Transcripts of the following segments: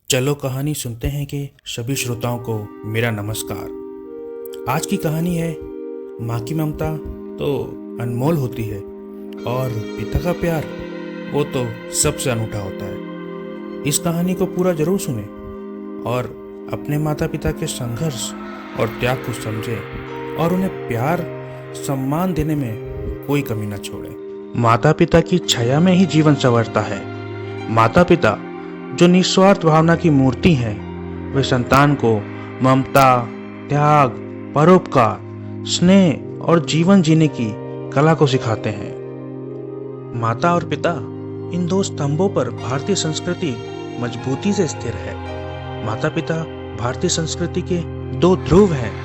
चलो कहानी सुनते हैं कि सभी श्रोताओं को मेरा नमस्कार। आज की कहानी है माँ की ममता तो अनमोल होती है और पिता का प्यार वो तो सबसे अनूठा होता है। इस कहानी को पूरा जरूर सुने और अपने माता पिता के संघर्ष और त्याग को समझें और उन्हें प्यार सम्मान देने में कोई कमी न छोड़े। माता पिता की छाया में ही जीवन संवरता है। माता पिता जो निस्वार्थ भावना की मूर्ति है, वे संतान को ममता, त्याग, परोपकार, स्नेह और जीवन जीने की कला को सिखाते हैं। माता और पिता इन दो स्तंभों पर भारतीय संस्कृति मजबूती से स्थिर है। माता पिता भारतीय संस्कृति के दो ध्रुव हैं।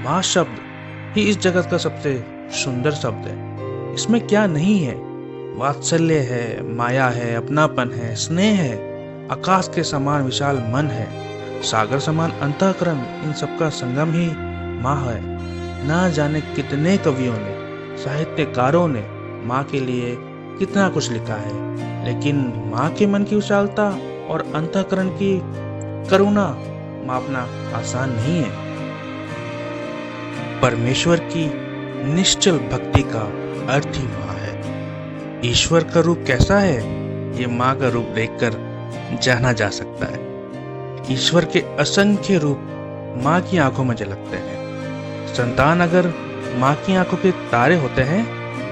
माँ शब्द ही इस जगत का सबसे सुंदर शब्द है। इसमें क्या नहीं है? वात्सल्य है, माया है, अपनापन है, स्नेह है, आकाश के समान विशाल मन है, सागर समान अंतःकरण, इन सबका संगम ही माँ है। ना जाने कितने कवियों ने, साहित्यकारों ने माँ के लिए कितना कुछ लिखा है, लेकिन माँ के मन की विशालता और अंतःकरण की करुणा मापना आसान नहीं है। परमेश्वर की निश्चल भक्ति का अर्थ ही माँ है। ईश्वर का रूप कैसा है, ये माँ का रूप देखकर जाना जा सकता है। ईश्वर के असंख्य रूप माँ की आंखों में झलकते हैं। संतान अगर माँ की आंखों के तारे होते हैं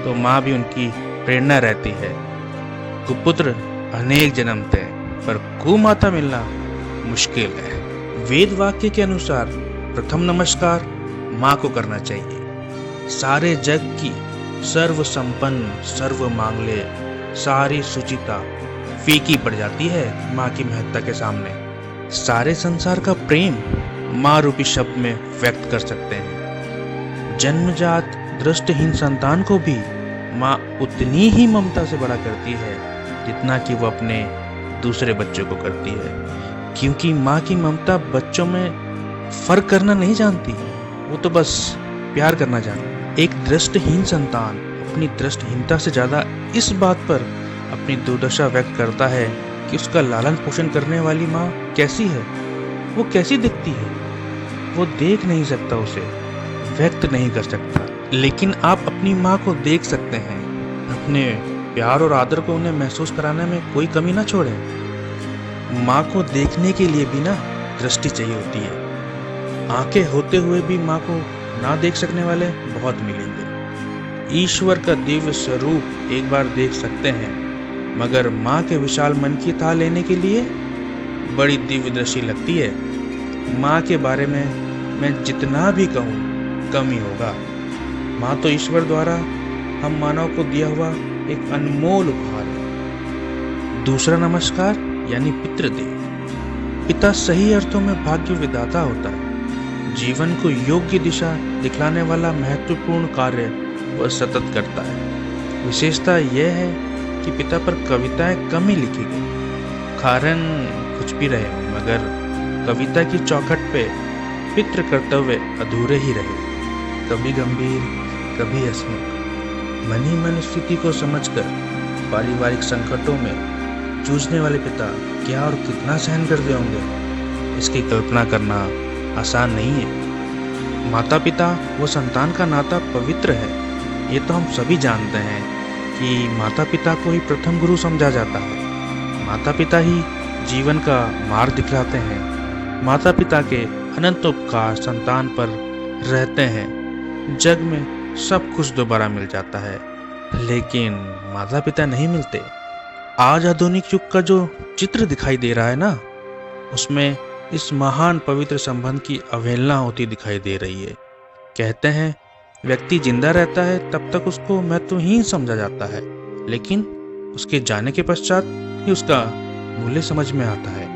तो माँ भी उनकी प्रेरणा रहती है। कुपुत्र अनेक जन्मते हैं पर कुमाता मिलना मुश्किल है। वेद वाक्य के अनुसार प्रथम नमस्कार माँ को करना चाहिए। सारे जग की सर्व संपन्न, सर्व मांगल्य, सारी सुचिता फीकी पड़ जाती है माँ की महत्ता के सामने। सारे संसार का प्रेम माँ रूपी शब्द में व्यक्त कर सकते हैं। जन्मजात दृष्टिहीन संतान को भी माँ उतनी ही ममता से बड़ा करती है जितना कि वो अपने दूसरे बच्चों को करती है, क्योंकि माँ की ममता बच्चों में फर्क करना नहीं जानती, वो तो बस प्यार करना जानती। एक दृष्टिहीन संतान अपनी दृष्टिहीनता से ज्यादा इस बात पर अपनी दुर्दशा व्यक्त करता है कि उसका लालन पोषण करने वाली माँ कैसी है, वो कैसी दिखती है। वो देख नहीं सकता, उसे व्यक्त नहीं कर सकता, लेकिन आप अपनी माँ को देख सकते हैं। अपने प्यार और आदर को उन्हें महसूस कराने में कोई कमी ना छोड़ें। माँ को देखने के लिए भी ना दृष्टि चाहिए होती है। आंखें होते हुए भी माँ को ना देख सकने वाले बहुत मिलेंगे। ईश्वर का दिव्य स्वरूप एक बार देख सकते हैं, मगर माँ के विशाल मन की थाह लेने के लिए बड़ी दिव्य दृष्टि लगती है। माँ के बारे में मैं जितना भी कहूँ कम ही होगा। माँ तो ईश्वर द्वारा हम मानव को दिया हुआ एक अनमोल उपहार है। दूसरा नमस्कार यानी पितृदेव। पिता सही अर्थों में भाग्य विधाता होता है। जीवन को योग्य दिशा दिखलाने वाला महत्वपूर्ण कार्य वह सतत करता है। विशेषता यह है कि पिता पर कविताएं कम ही लिखी गई। कारण कुछ भी रहे, मगर कविता की चौखट पे पितृ कर्तव्य अधूरे ही रहे। कभी गंभीर, कभी हंसमुख, मन ही मन स्थिति को समझकर पारिवारिक संकटों में जूझने वाले पिता क्या और कितना सहन करते होंगे, इसकी कल्पना करना आसान नहीं है। माता पिता व संतान का नाता पवित्र है, ये तो हम सभी जानते हैं कि माता पिता को ही प्रथम गुरु समझा जाता है। माता पिता ही जीवन का मार्ग दिखलाते हैं। माता पिता के अनंत उपकार संतान पर रहते हैं। जग में सब कुछ दोबारा मिल जाता है, लेकिन माता पिता नहीं मिलते। आज आधुनिक युग का जो चित्र दिखाई दे रहा है ना, उसमें इस महान पवित्र संबंध की अवहेलना होती दिखाई दे रही है। कहते हैं व्यक्ति जिंदा रहता है तब तक उसको महत्वहीन समझा जाता है, लेकिन उसके जाने के पश्चात ही उसका मूल्य समझ में आता है।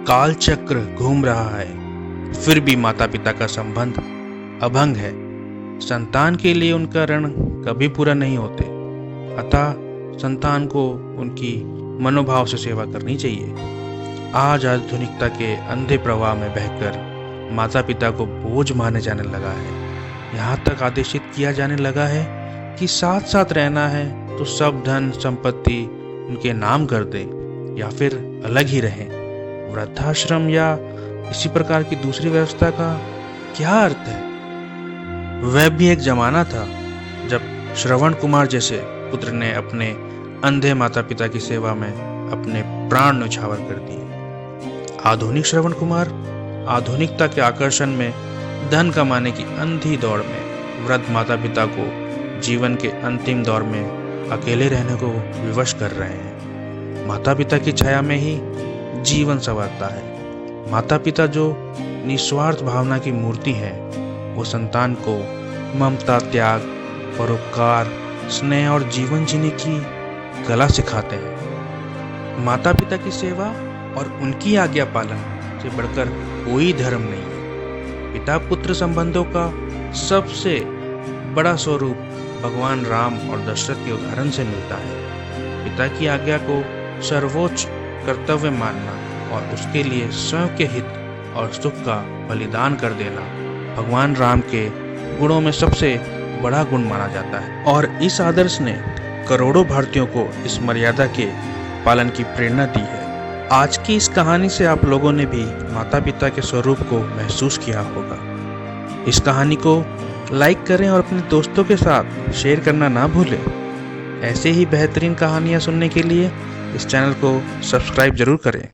काल चक्र घूम रहा है, फिर भी माता पिता का संबंध अभंग है। संतान के लिए उनका ऋण कभी पूरा नहीं होते, अतः संतान को उनकी मनोभाव से सेवा करनी चाहिए। आज आधुनिकता के अंधे प्रवाह में बहकर माता पिता को बोझ माने जाने लगा है। यहाँ तक आदेशित किया जाने लगा है कि साथ साथ रहना है तो सब धन संपत्ति उनके नाम कर दे या फिर अलग ही रहें। वृद्धाश्रम या इसी प्रकार की दूसरी व्यवस्था का क्या अर्थ है? वह भी एक जमाना था जब श्रवण कुमार जैसे पुत्र ने अपने अंधे माता पिता की सेवा में अपने प्राण न्यौछावर कर दिए। आधुनिक श्रवण कुमार आधुनिकता के आकर्षण में धन कमाने की अंधी दौड़ में वृद्ध माता पिता को जीवन के अंतिम दौर में अकेले रहने को विवश कर रहे हैं। माता पिता की छाया में ही जीवन संवरता है। माता पिता जो निस्वार्थ भावना की मूर्ति है, वो संतान को ममता, त्याग, परोपकार, स्नेह और जीवन जीने की कला सिखाते हैं। माता पिता की सेवा और उनकी आज्ञा पालन से बढ़कर कोई धर्म नहीं है। पिता पुत्र संबंधों का सबसे बड़ा स्वरूप भगवान राम और दशरथ के उदाहरण से मिलता है। पिता की आज्ञा को सर्वोच्च कर्तव्य मानना और उसके लिए स्वयं के हित और सुख का बलिदान कर देना भगवान राम के गुणों में सबसे बड़ा गुण माना जाता है। और इस आदर्श ने करोड़ों भारतीयों को इस मर्यादा के पालन की प्रेरणा दी है। आज की इस कहानी से आप लोगों ने भी माता पिता के स्वरूप को महसूस किया होगा। इस कहानी को लाइक करें और अपने दोस्तों के साथ शेयर करना ना भूलें। ऐसे ही बेहतरीन कहानियाँ सुनने के लिए इस चैनल को सब्सक्राइब जरूर करें।